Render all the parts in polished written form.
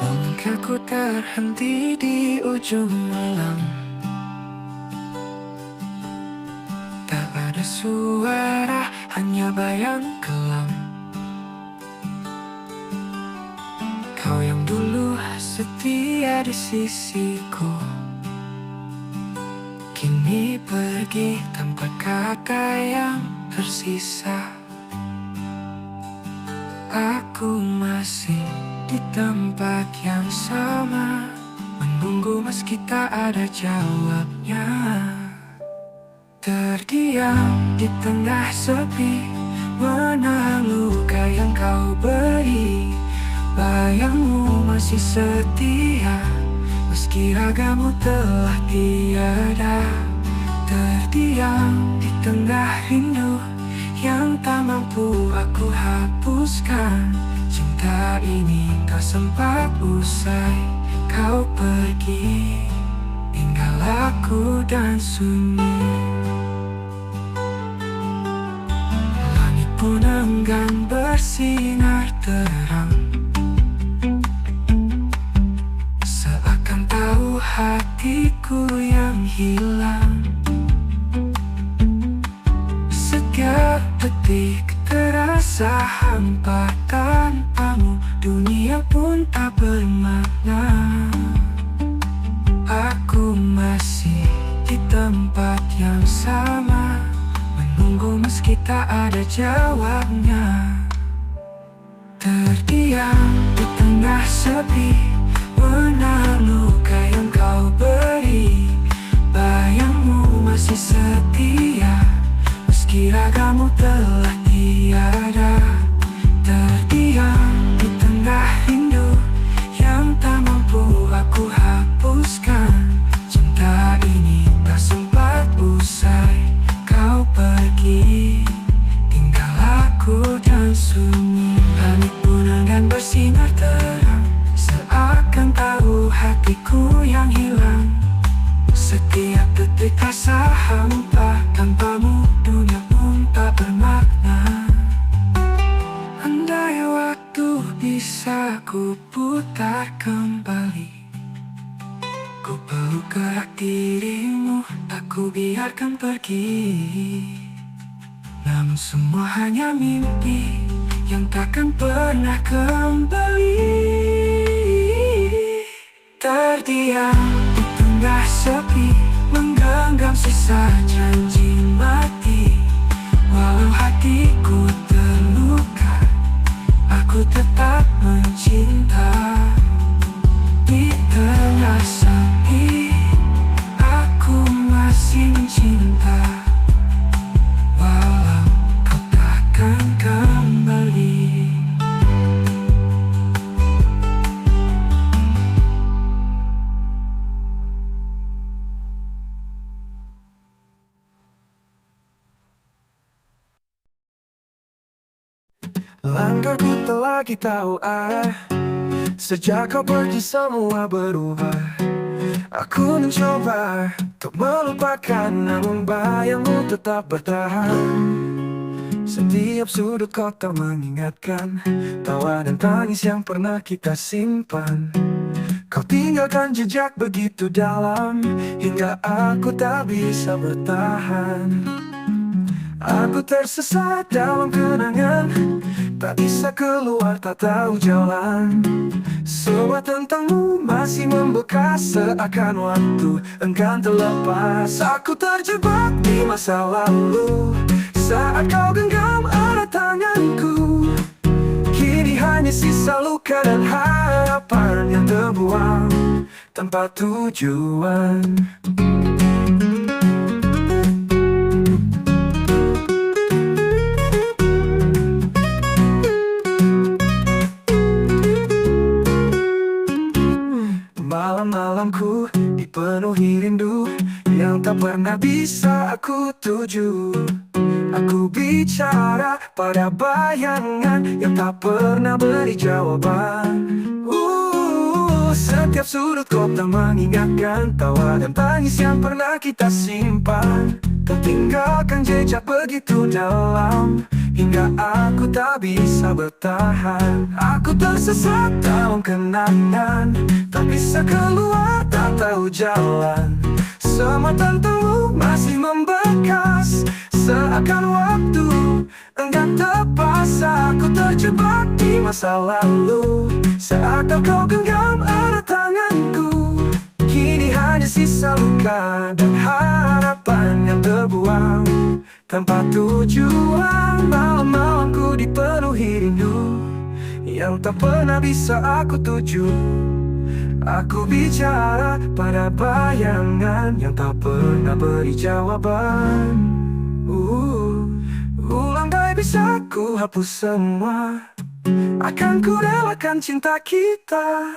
Langkahku terhenti di ujung malam. Tak ada suara, hanya bayang kelam. Kau yang dulu setia di sisiku, kini pergi tanpa kata yang tersisa. Aku masih di tempat yang sama, menunggu meski tak ada jawabnya. Terdiam di tengah sepi, menahan luka yang kau beri. Bayangmu masih setia, meski ragamu telah tiada. Terdiam di tengah rindu yang tak mampu aku hapuskan. Cinta ini tak sempat usai, kau pergi, tinggal aku dan sunyi. Langit pun enggan bersinar terang, seakan tahu hatiku yang hilang. Setiap detik terasa hampa tanpamu, dunia pun tak bermakna. Aku masih di tempat yang sama, menunggu meski tak ada jawabnya. Terdiam di tengah sepi, menahan luka yang kau beri. Bayangmu masih setia, meski ragamu telah tiada. Terdiam di tengah rindu yang tak mampu aku hapuskan. Cinta ini tak sempat usai, kau pergi, tinggal aku dan sunyi. Langit pun enggan bersinar terang, seakan tahu hatiku yang hilang. Setiap detik terasa hampa tanpamu, dunia pun tak bermakna. Andai waktu bisa ku putar kembali, ku peluk gerak dirimu, tak ku biarkan pergi. Namun semua hanya mimpi yang takkan pernah kembali. Terdiam di tengah sepi, menggenggam sisa janji mati. Walau hatiku terluka, aku tetap mencinta. Di tengah sepi, aku masih mencinta. Walau kau takkan kembali. Langkahku tak lagi tahu arah, sejak kau pergi semua berubah. Aku mencoba untuk melupakan, namun bayangmu tetap bertahan. Setiap sudut kota mengingatkan tawa dan tangis yang pernah kita simpan. Kau tinggalkan jejak begitu dalam, hingga aku tak bisa bertahan. Aku tersesat dalam kenangan, tak bisa keluar, tak tahu jalan. Semua tentangmu masih membekas, seakan waktu enggan terlepas. Aku terjebak di masa lalu, saat kau genggam erat tanganku. Kini hanya sisa luka dan harapan yang terbuang tanpa tujuan. Malam-malamku dipenuhi rindu yang tak pernah bisa aku tuju. Aku bicara pada bayangan yang tak pernah beri jawaban. Setiap sudut kota mengingatkan tawa dan tangis yang pernah kita simpan. Kau tinggalkan jejak begitu dalam, hingga aku tak bisa bertahan. Aku tersesat dalam kenangan, tak bisa keluar, tak tahu jalan. Semua tentangmu masih membekas, seakan waktu enggan terpaksa. Aku terjebak di masa lalu, seakan kau genggam erat tanganku. Kini hanya sisa luka dan harapan yang terbuang tanpa tujuan. Malam-malamku dipenuhi rindu yang tak pernah bisa aku tuju. Aku bicara pada bayangan yang tak pernah beri jawaban. Ulang bisa ku hapus semua, akan ku relakan cinta kita.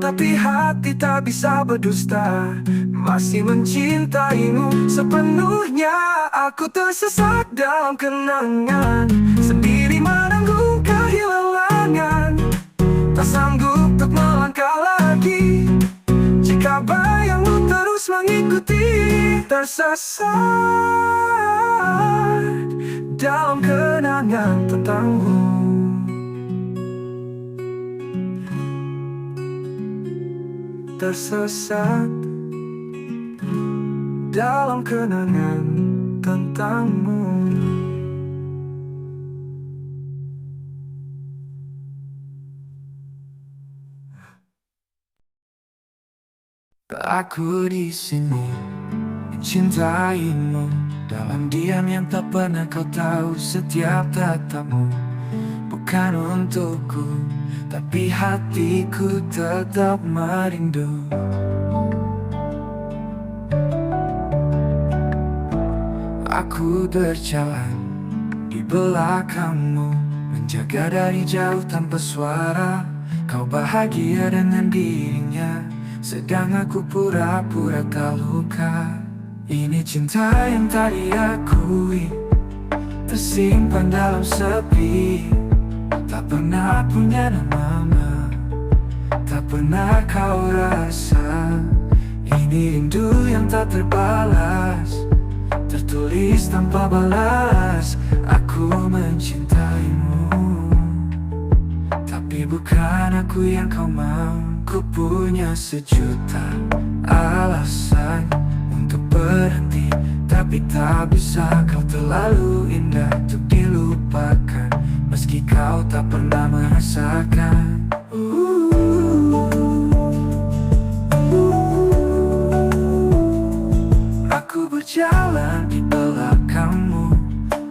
Tapi hati tak bisa berdusta, masih mencintaimu sepenuhnya. Aku tersesat dalam kenangan, sendiri menanggung kehilangan. Tak sanggup untuk melangkah lagi, jika bayangmu terus mengikuti. Tersesat dalam kenangan tentangmu. Tersesat dalam kenangan tentangmu. Aku di sini mencintaimu dalam diam yang tak pernah kau tahu. Setiap tatamu bukan untukku, tapi hatiku tetap merindu. Aku berjalan di belakangmu, menjaga dari jauh tanpa suara. Kau bahagia dengan dirinya, sedang aku pura-pura tak luka. Ini cinta yang tak diakui, tersimpan dalam sepi. Tak pernah punya nama, tak pernah kau rasa. Ini rindu yang tak terbalas, tertulis tanpa balas. Aku mencintaimu, tapi bukan aku yang kau mau. Ku punya sejuta alasan untuk berhenti, tapi tak bisa. Kau terlalu indah untuk dilupakan, meski kau tak pernah merasakan. Aku berjalan di belakangmu,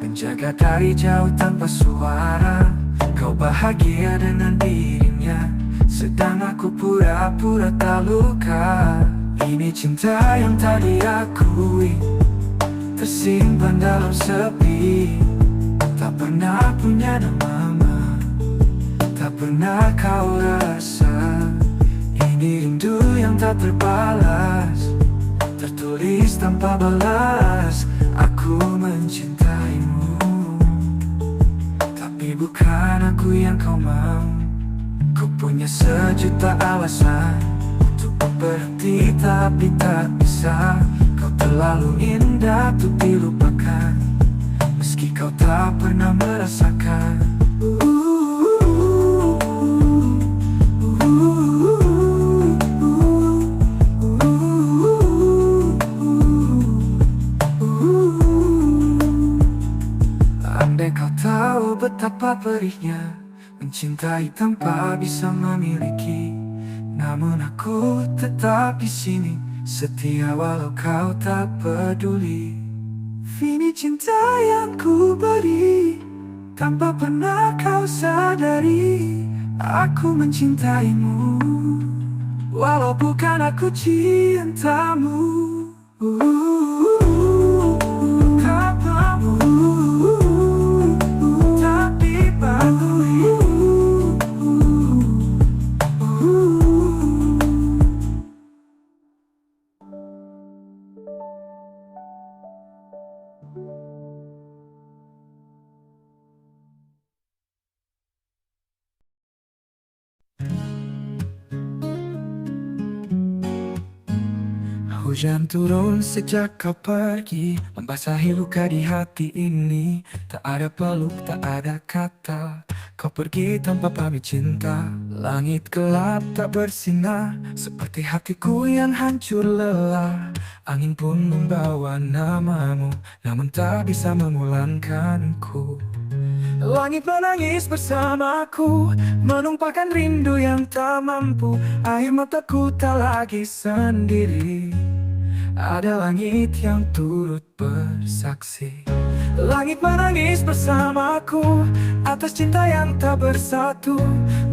menjaga dari jauh tanpa suara. Kau bahagia dengan dirinya, sedang aku pura-pura tak luka. Ini cinta yang tak diakui, tersimpan dalam sepi. Tak pernah punya nama, tak pernah kau rasa. Ini rindu yang tak terbalas, tertulis tanpa balas. Aku mencintaimu, tapi bukan aku yang kau mau. Ku punya sejuta alasan untuk berhenti, tapi tak bisa. Kau terlalu indah untuk dilupakan, meski kau tak pernah merasakan. Andai kau tahu betapa perihnya mencintai tanpa bisa memiliki, namun aku tetap di sini, setia walau kau tak peduli. Ini cinta yang ku beri, tanpa pernah kau sadari. Aku mencintaimu, walau bukan aku cintamu. Tanpamu, tapi peduli. Hujan turun sejak kau pergi, membasahi luka di hati ini. Tak ada peluk, tak ada kata, kau pergi tanpa pamit cinta. Langit gelap tak bersinar, seperti hatiku yang hancur lelah. Angin pun membawa namamu, namun tak bisa memulangkanku. Langit menangis bersamaku, menumpahkan rindu yang tak mampu. Air mataku tak lagi sendiri, ada langit yang turut bersaksi. Langit menangis bersamaku atas cinta yang tak bersatu.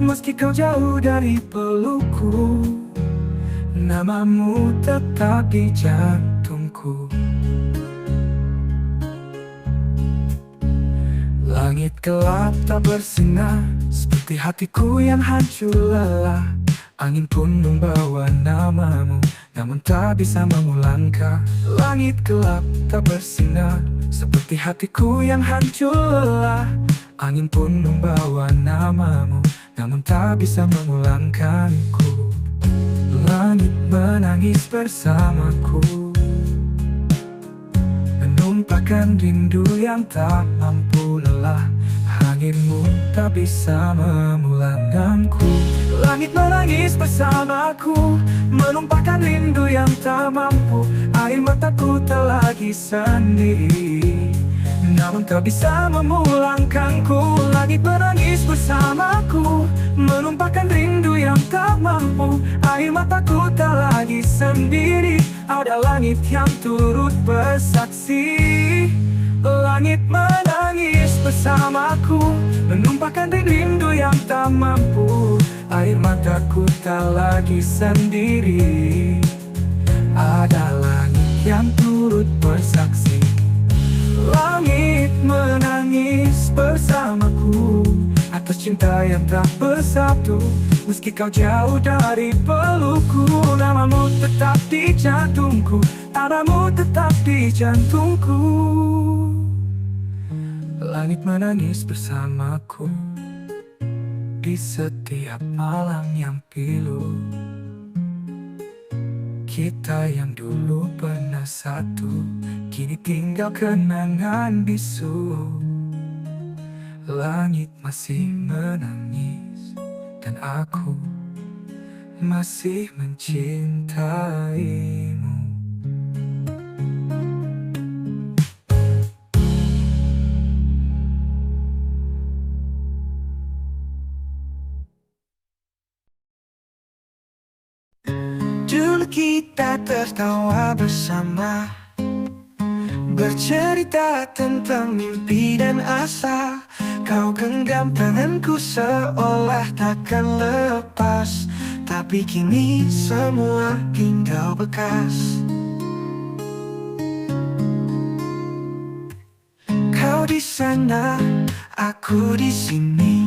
Meski kau jauh dari pelukku, namamu tetap di jantungku. Langit gelap tak bersinar, seperti hatiku yang hancur lelah. Angin pun membawa namamu, namun tak bisa memulangkan. Langit gelap tak bersinar, seperti hatiku yang hancur lelah. Angin pun membawa namamu, namun tak bisa memulangkanku. Langit menangis bersamaku, menumpahkan rindu yang tak mampu lelah. Anginmu tak bisa memulangkanku. Langit menangis bersamaku, menumpahkan rindu yang tak mampu. Air mataku tak lagi sendiri, namun tak bisa memulangkanku. Langit menangis bersamaku, menumpahkan rindu yang tak mampu. Air mataku tak lagi sendiri, ada langit yang turut bersaksi. Langit menangis bersamaku, menumpahkan rindu yang tak mampu. Air mataku tak lagi sendiri, ada langit yang turut bersaksi. Langit menangis bersamaku atas cinta yang tak bersatu. Meski kau jauh dari pelukku, namamu tetap di jantungku. Namamu tetap di jantungku. Langit menangis bersamaku di setiap malam yang pilu. Kita yang dulu pernah satu, kini tinggal kenangan bisu. Langit masih menangis, dan aku masih mencintaimu. Dulu kita tertawa bersama, bercerita tentang mimpi dan asa. Kau genggam tanganku seolah takkan lepas, tapi kini semua tinggal bekas. Kau di sana, aku di sini.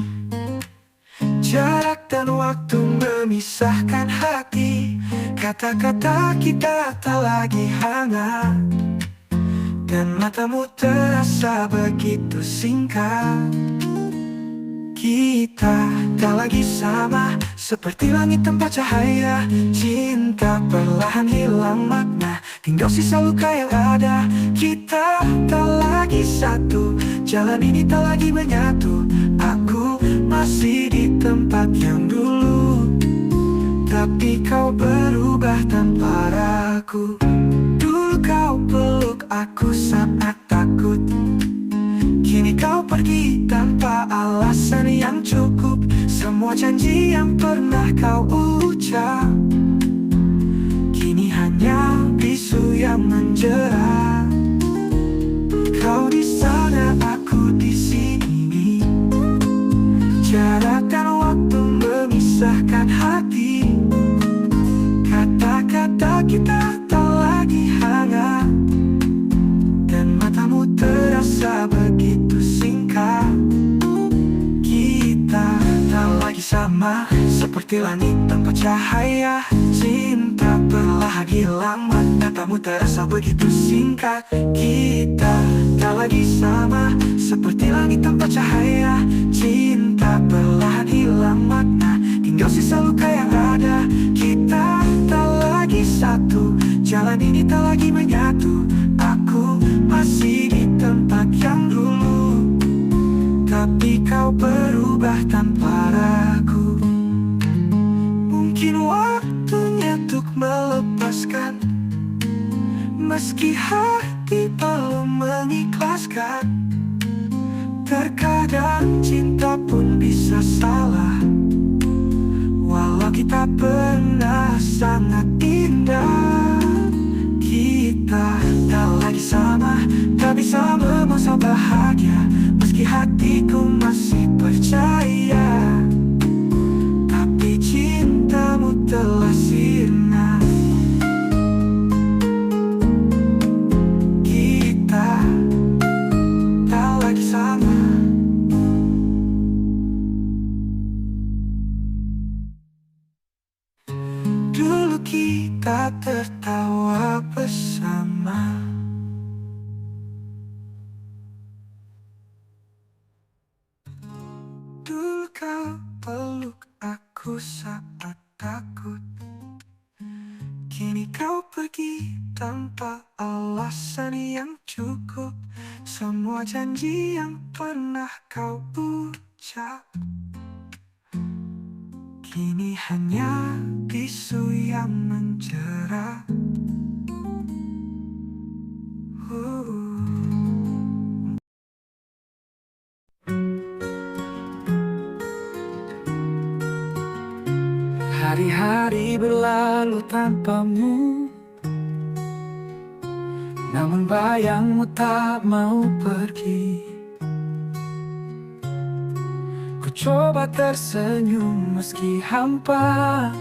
Jarak dan waktu memisahkan hati. Kata-kata kita tak lagi hangat, dan matamu terasa begitu singkat. Kita tak lagi sama, seperti langit tanpa cahaya. Cinta perlahan hilang makna, tinggal sisa luka yang ada. Kita tak lagi satu, jalan ini tak lagi menyatu. Aku masih di tempat yang dulu, tapi kau berubah tanpa ragu. Dulu kau peluk aku saat takut, kini kau pergi tanpa alasan yang cukup. Semua janji yang pernah kau ucap, kini hanya bisu yang menjerat. Kau di sana, aku di sini. Jarak dan waktu memisahkan hati. Kata-kata kita tak lagi hangat, dan matamu terasa begitu singkat. Kita tak lagi sama, seperti langit tanpa cahaya. Cinta perlahan hilang, matamu terasa begitu singkat. Kita tak lagi sama, seperti langit tanpa cahaya. Cinta perlahan hilang makna, tinggal sisa luka yang ada. Kita tak lagi satu, jalan ini tak lagi menyatu. Aku tapi kau berubah tanpa ragu. Mungkin waktunya untuk melepaskan, meski hati belum mengikhlaskan. Terkadang cinta pun bisa salah, walau kita pernah sangat indah. Kita tak lagi sama, tak bisa memaksa bahagia, meski hatiku masih percaya. Tapi cintamu telah sirna. Kita tak lagi sama. Dulu kita tertawa bersama, dulu kau peluk aku saat takut. Kini kau pergi tanpa alasan yang cukup. Semua janji yang pernah kau ucap kini hanya bisu yang menjerat. Hari-hari berlalu tanpamu, namun bayangmu tak mau pergi. Ku coba tersenyum meski hampa,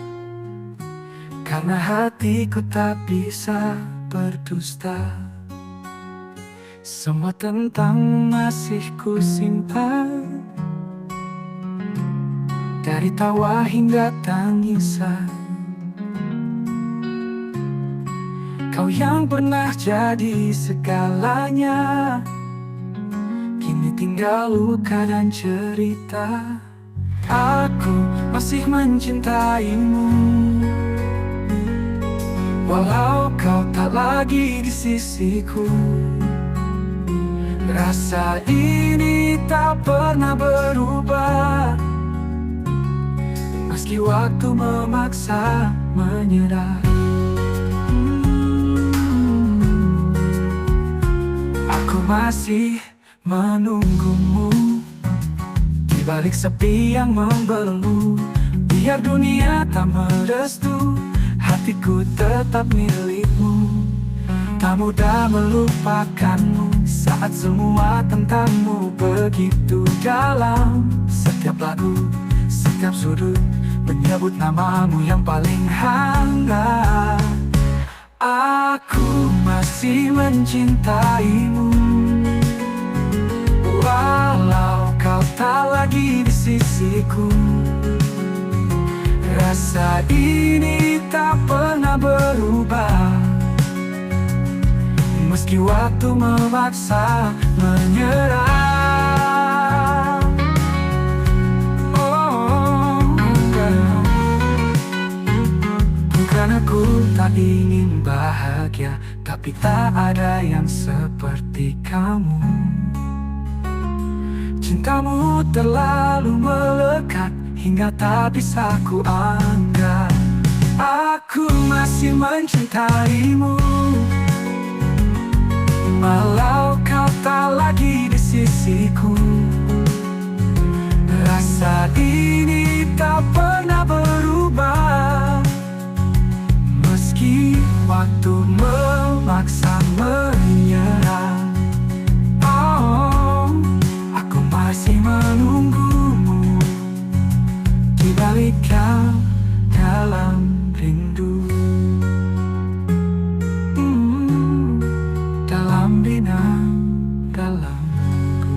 karena hatiku tak bisa berdusta. Semua tentang masih ku simpan, dari tawa hingga tangisan. Kau yang pernah jadi segalanya, kini tinggal luka dan cerita. Aku masih mencintaimu, walau kau tak lagi di sisiku. Rasa ini tak pernah berubah, meski waktu memaksa menyerah. Aku masih menunggumu di balik sepi yang membelenggu. Biar dunia tak merestu, hatiku tetap milikmu. Tak mudah melupakanmu saat semua tentangmu begitu dalam. Setiap lagu, setiap sudut menyebut namamu yang paling hangat. Aku masih mencintaimu, walau kau tak lagi di sisiku. Rasa ini tak pernah berubah, meski waktu memaksa menyerah. Bukan aku tak ingin bahagia, tapi tak ada yang seperti kamu. Cintamu terlalu melekat hingga tak bisa ku anggap. Aku masih mencintaimu, walau kau tak lagi di sisiku. Rasa ini tak pernah berubah, meski waktu memaksa menyerah. Oh, aku masih menunggumu di balik kau dalam rindu. Dalam bina, dalam ku.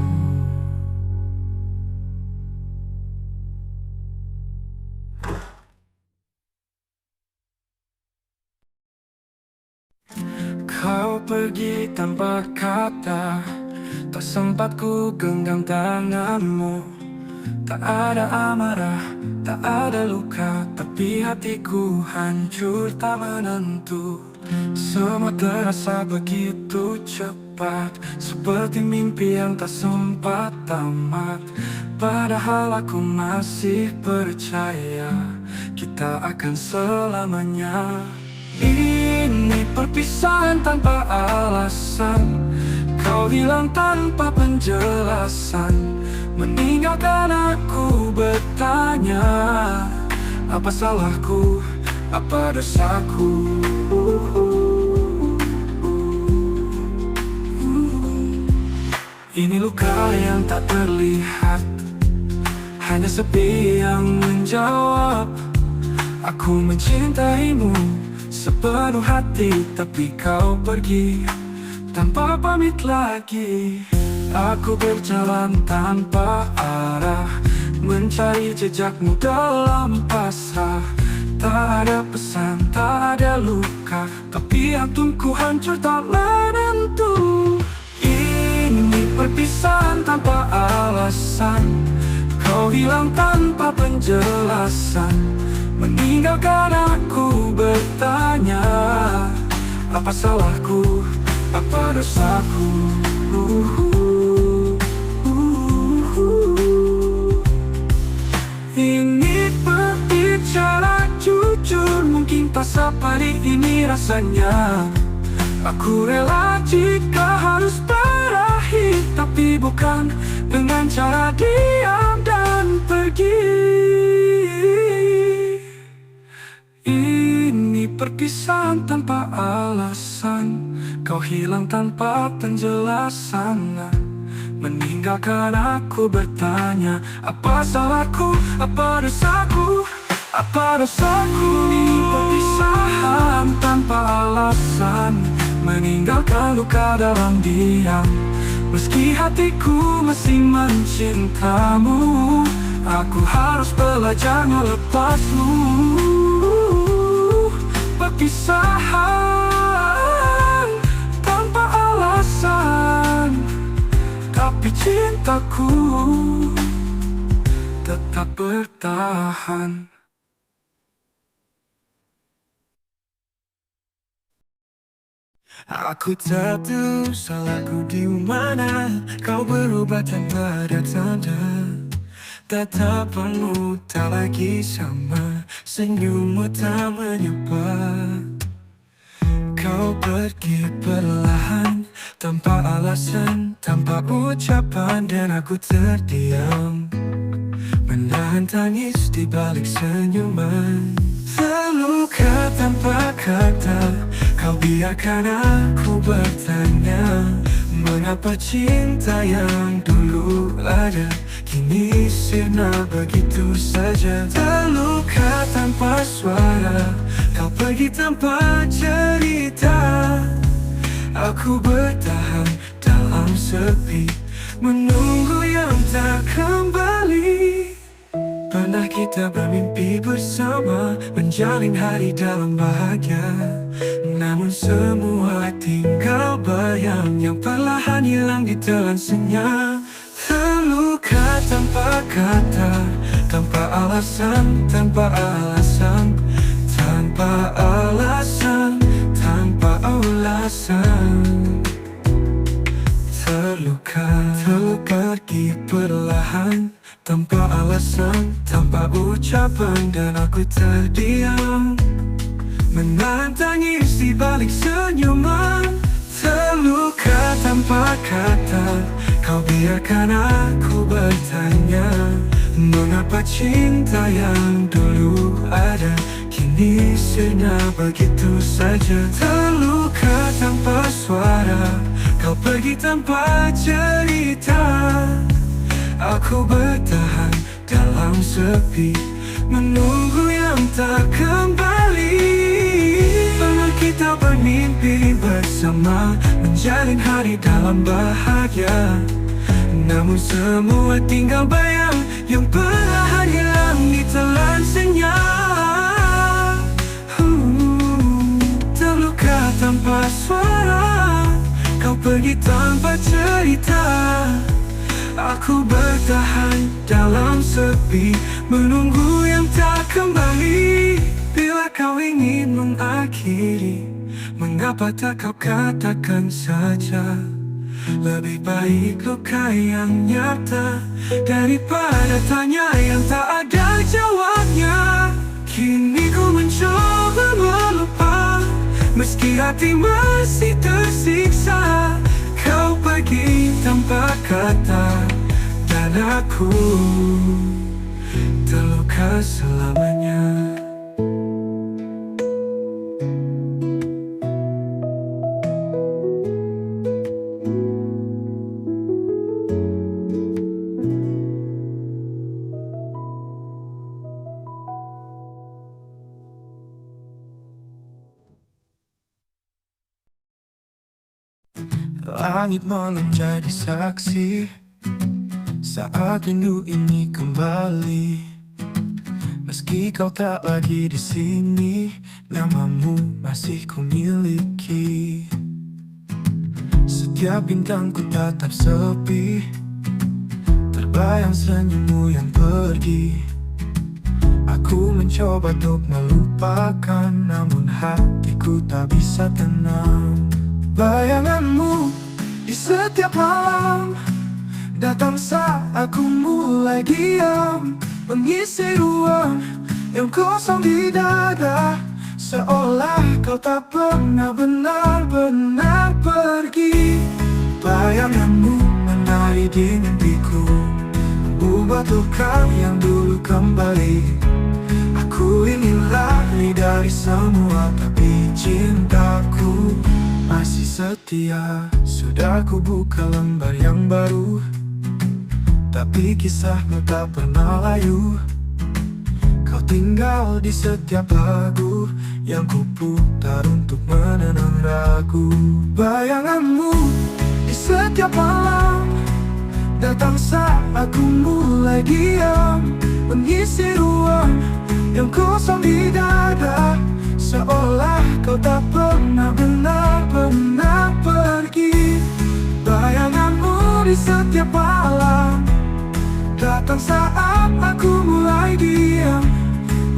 Kau pergi tanpa kata, tak sempat ku genggam tanganmu. Tak ada amarah, tak ada luka, tapi hatiku hancur tak menentu. Semua terasa begitu cepat. cepat, seperti mimpi yang tak sempat tamat. Padahal aku masih percaya kita akan selamanya. Ini perpisahan tanpa alasan, kau hilang tanpa penjelasan, meninggalkan aku bertanya, apa salahku, apa dosaku? Ini luka yang tak terlihat, hanya sepi yang menjawab. Aku mencintaimu sepenuh hati, tapi kau pergi tanpa pamit lagi. Aku berjalan tanpa arah, mencari jejakmu dalam pasrah. Tak ada pesan, tak ada luka, tapi jantungku hancur tak menentu. Ini perpisahan tanpa alasan, kau hilang tanpa penjelasan, meninggalkan aku bertanya, apa salahku, apa dosaku? Ini berbicara jujur, mungkin tak seperti ini rasanya. Aku rela jika harus berakhir, tapi bukan dengan cara diam dan pergi. Ini perpisahan tanpa alasan, kau hilang tanpa penjelasan, meninggalkan aku bertanya, apa salahku, apa dosaku, apa dosaku? Ini perpisahan tanpa alasan, meninggalkan luka dalam diam. Meski hatiku masih mencintamu, aku harus belajar melepasmu. Perpisahan tanpa alasan, tapi cintaku tetap bertahan. Aku tak tahu salahku di mana, kau berubah tanpa ada tanda. Tatapanmu tak lagi sama, senyummu tak menyapa. Kau pergi perlahan, tanpa alasan, tanpa ucapan, dan aku terdiam, menahan tangis di balik senyuman. Terluka tanpa kata, kau biarkan aku bertanya, mengapa cinta yang dulu ada kini sirna begitu saja. Terluka tanpa suara, kau pergi tanpa cerita. Aku bertahan dalam sepi, menunggu yang tak kembali. Pernah kita bermimpi bersama, menjalin hari dalam bahagia. Namun semua tinggal bayang yang perlahan hilang ditelan senyap. Terluka tanpa kata, tanpa alasan, tanpa alasan, tanpa alasan, tanpa alasan. Terluka, pergi perlahan, tanpa alasan, tanpa ucapan, dan aku terdiam, menahan tangis di balik senyuman. Terluka tanpa kata, kau biarkan aku bertanya, mengapa cinta yang dulu ada kini sirna begitu saja. Terluka tanpa suara, kau pergi tanpa cerita. Aku bertahan dalam sepi, menunggu yang tak kembali. Pernah kita bermimpi bersama, menjalin hari dalam bahagia. Namun semua tinggal bayang yang perlahan hilang ditelan senyap. Terluka tanpa suara, kau pergi tanpa cerita. Aku bertahan dalam sepi, menunggu yang tak kembali. Bila kau ingin mengakhiri, mengapa tak kau katakan saja? Lebih baik luka yang nyata daripada tanya yang tak ada jawabnya. Kini ku mencoba melupa, meski hati masih tersiksa. Kau pergi tanpa kata, dan aku terluka selamanya. Langit malam jadi saksi saat rindu ini kembali. Meski kau tak lagi di sini, namamu masih ku miliki. Setiap bintangku tatap sepi, terbayang senyummu yang pergi. Aku mencoba untuk melupakan, namun hatiku tak bisa tenang. Bayanganmu di setiap malam datang saat aku mulai diam, mengisi ruang yang kosong di dada, seolah kau tak pernah benar-benar pergi. Bayanganmu menari di mimpiku, membuat luka yang dulu kembali. Aku ingin lari dari semua, tapi cintaku masih setia. Sudah ku buka lembar yang baru, tapi kisahmu tak pernah layu. Kau tinggal di setiap lagu yang ku putar untuk menenang ragu. Bayanganmu di setiap malam datang saat aku mulai diam, mengisi ruang yang kosong di dada, seolah kau tak pernah benar-benar pergi. Bayanganmu di setiap malam datang saat aku mulai diam,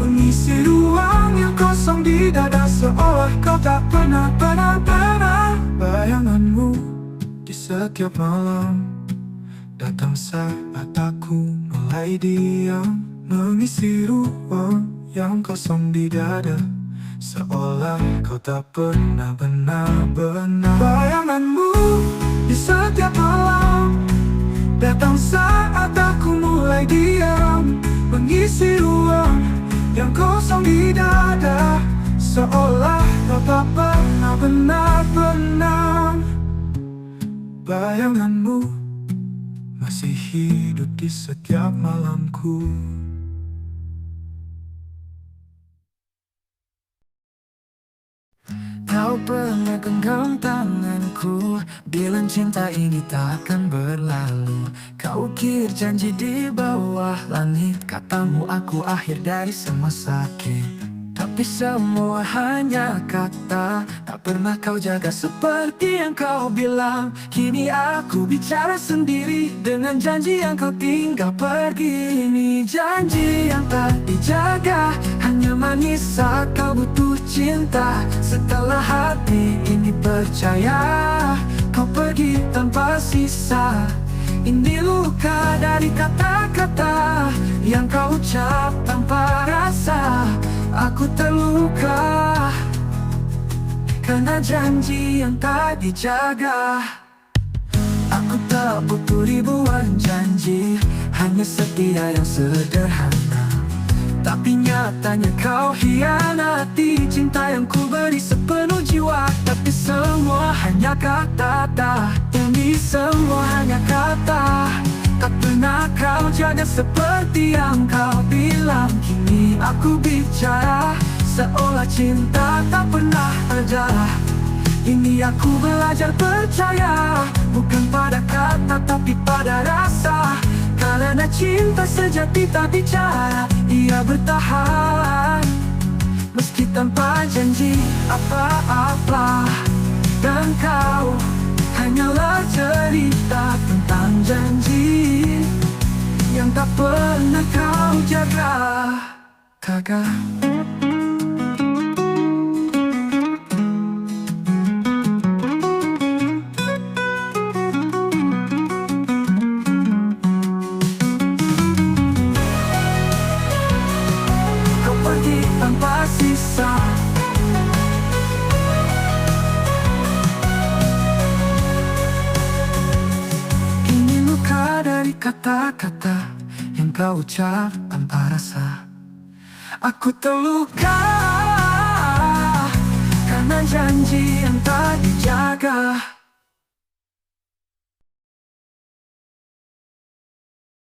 mengisi ruang yang kosong di dada, seolah kau tak pernah benar-benar. Bayanganmu di setiap malam datang saat aku mulai diam, mengisi ruang yang kosong di dada, seolah kau tak pernah benar-benar. Bayanganmu di setiap malam datang saat aku mulai diam, mengisi ruang yang kosong di dada, seolah kau tak pernah benar-benar. Bayanganmu masih hidup di setiap malamku. Kau pernah genggam tanganku, bilang cinta ini takkan berlalu. Kau ukir janji di bawah langit, katamu aku akhir dari semua sakit. Tapi semua hanya kata, tak pernah kau jaga seperti yang kau bilang. Kini aku bicara sendiri dengan janji yang kau tinggal pergi. Ini janji yang tak dijaga, hanya manis saat kau butuh cinta. Setelah hati ini percaya, kau pergi tanpa sisa. Ini luka dari kata-kata yang kau ucap tanpa rasa. Aku terluka karena janji yang tak dijaga. Aku tak butuh ribuan janji, hanya setia yang sederhana. Tapi nyatanya kau hianati cinta yang ku beri sepenuh jiwa. Tapi semua hanya kata, ini semua hanya kata. Tak pernah kau jaga seperti yang kau bilang. Kini aku bicara seolah cinta tak pernah ada. Ini aku belajar percaya, bukan pada kata tapi pada rasa. Karena cinta sejati tak bicara, ia bertahan meski tanpa janji apa-apa. Dan kau hanyalah cerita tentang janji yang tak pernah kau jaga. Kakak. dari kata-kata yang kau ucap tanpa rasa. Aku terluka karena janji yang tak dijaga.